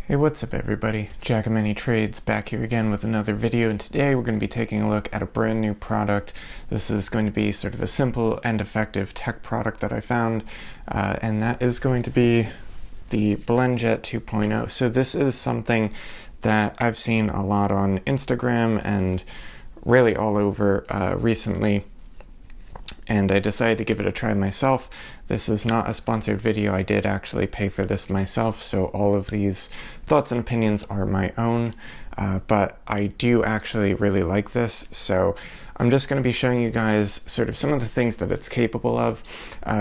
Hey, what's up everybody? Jack of Many Trades back here again with another video, and today we're going to be taking a look at a brand new product. This is going to be sort of a simple and effective tech product that I found, and that is going to be the BlendJet 2.0. So this is something that I've seen a lot on Instagram and really all over recently, and I decided to give it a try myself. This is not a sponsored video. I did actually pay for this myself, so all of these thoughts and opinions are my own, but I do actually really like this, so I'm just going to be showing you guys sort of some of the things that it's capable of.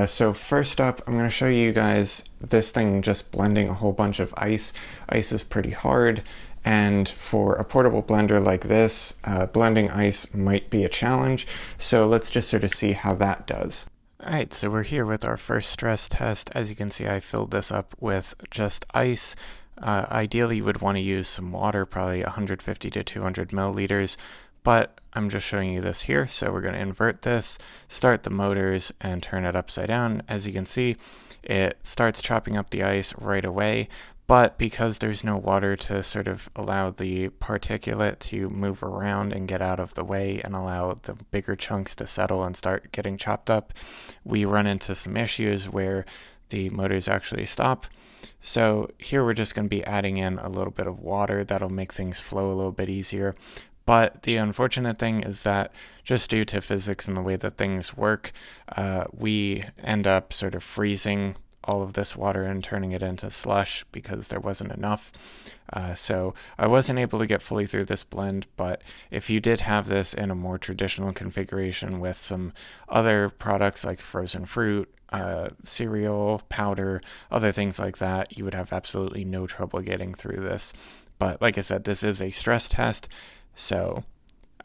So first up, I'm going to show you guys this thing just blending a whole bunch of ice. Ice is pretty hard, and for a portable blender like this, blending ice might be a challenge. So let's just sort of see how that does. Alright, so we're here with our first stress test. As you can see, I filled this up with just ice. Ideally, you would want to use some water, probably 150 to 200 milliliters, but I'm just showing you this here. So we're going to invert this, start the motors, and turn it upside down. As you can see, it starts chopping up the ice right away. But because there's no water to sort of allow the particulate to move around and get out of the way and allow the bigger chunks to settle and start getting chopped up, we run into some issues where the motors actually stop. So here we're just going to be adding in a little bit of water that'll make things flow a little bit easier. But the unfortunate thing is that just due to physics and the way that things work, we end up sort of freezing all of this water and turning it into slush because there wasn't enough. So I wasn't able to get fully through this blend, but if you did have this in a more traditional configuration with some other products like frozen fruit, cereal, powder, other things like that, you would have absolutely no trouble getting through this. But like I said, this is a stress test, so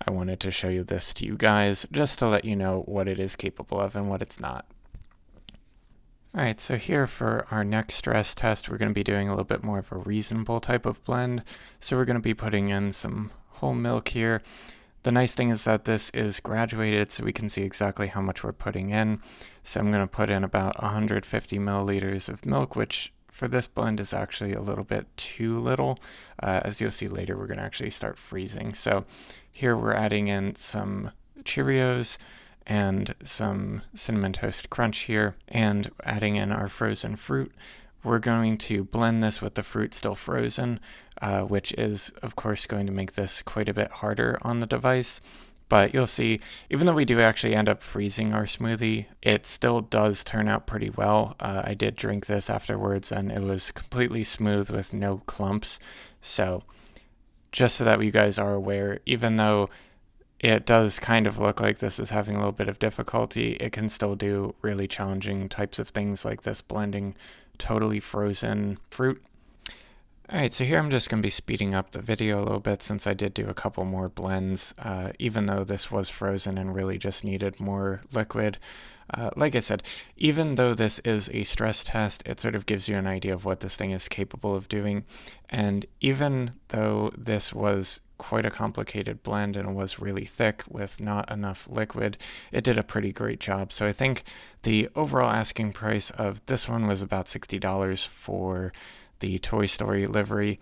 I wanted to show you this to you guys just to let you know what it is capable of and what it's not. Alright, so here for our next stress test, we're going to be doing a little bit more of a reasonable type of blend. So we're going to be putting in some whole milk here. The nice thing is that this is graduated, so we can see exactly how much we're putting in. So I'm going to put in about 150 milliliters of milk, which for this blend is actually a little bit too little. As you'll see later, we're going to actually start freezing. So here we're adding in some Cheerios and some Cinnamon Toast Crunch here, and adding in our frozen fruit. We're going to blend this with the fruit still frozen, which is of course going to make this quite a bit harder on the device. But you'll see, even though we do actually end up freezing our smoothie, it still does turn out pretty well. I did drink this afterwards and it was completely smooth with no clumps. So just so that you guys are aware, even though it does kind of look like this is having a little bit of difficulty, it can still do really challenging types of things like this, blending totally frozen fruit. Alright, so here I'm just going to be speeding up the video a little bit since I did do a couple more blends, even though this was frozen and really just needed more liquid. Like I said, even though this is a stress test, it sort of gives you an idea of what this thing is capable of doing. And even though this was quite a complicated blend and it was really thick with not enough liquid, it did a pretty great job. So I think the overall asking price of this one was about $60 for the Toy Story livery.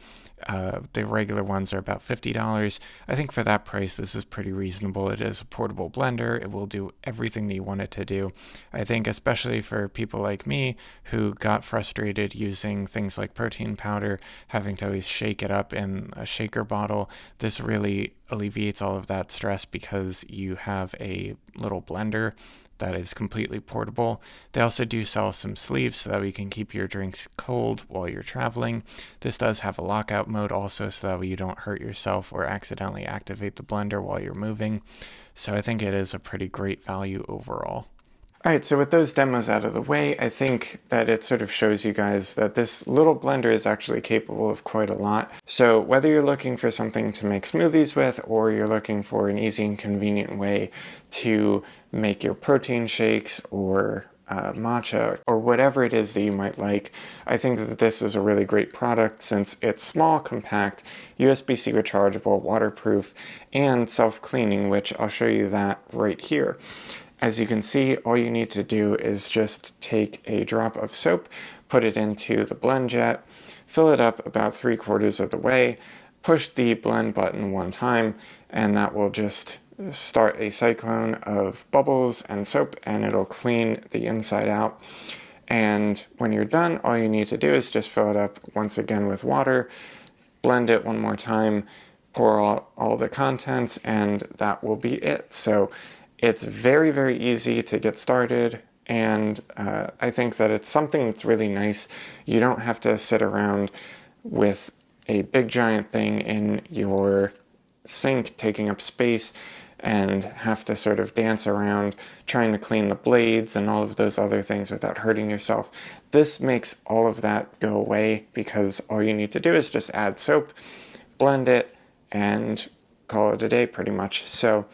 The regular ones are about $50. I think for that price, this is pretty reasonable. It is a portable blender. It will do everything that you want it to do. I think especially for people like me who got frustrated using things like protein powder, having to always shake it up in a shaker bottle, this really alleviates all of that stress because you have a little blender that is completely portable. They also do sell some sleeves so that we can keep your drinks cold while you're traveling. This does have a lockout mode also so that way you don't hurt yourself or accidentally activate the blender while you're moving. So I think it is a pretty great value overall. Alright, so with those demos out of the way, I think that it sort of shows you guys that this little blender is actually capable of quite a lot. So whether you're looking for something to make smoothies with, or you're looking for an easy and convenient way to make your protein shakes or matcha, or whatever it is that you might like, I think that this is a really great product since it's small, compact, USB-C rechargeable, waterproof, and self-cleaning, which I'll show you that right here. As you can see, all you need to do is just take a drop of soap, put it into the BlendJet, fill it up about 3/4 of the way, push the blend button one time, and that will just start a cyclone of bubbles and soap, and it'll clean the inside out. And when you're done, all you need to do is just fill it up once again with water, blend it one more time, pour all the contents, and that will be it. So it's very, very easy to get started, and I think that it's something that's really nice. You don't have to sit around with a big giant thing in your sink taking up space and have to sort of dance around trying to clean the blades and all of those other things without hurting yourself. This makes all of that go away because all you need to do is just add soap, blend it, and call it a day pretty much. So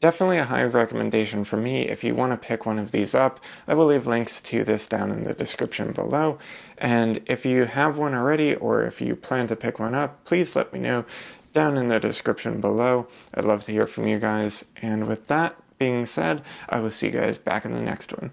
definitely a high recommendation for me. If you want to pick one of these up, I will leave links to this down in the description below. And if you have one already, or if you plan to pick one up, please let me know down in the description below. I'd love to hear from you guys. And with that being said, I will see you guys back in the next one.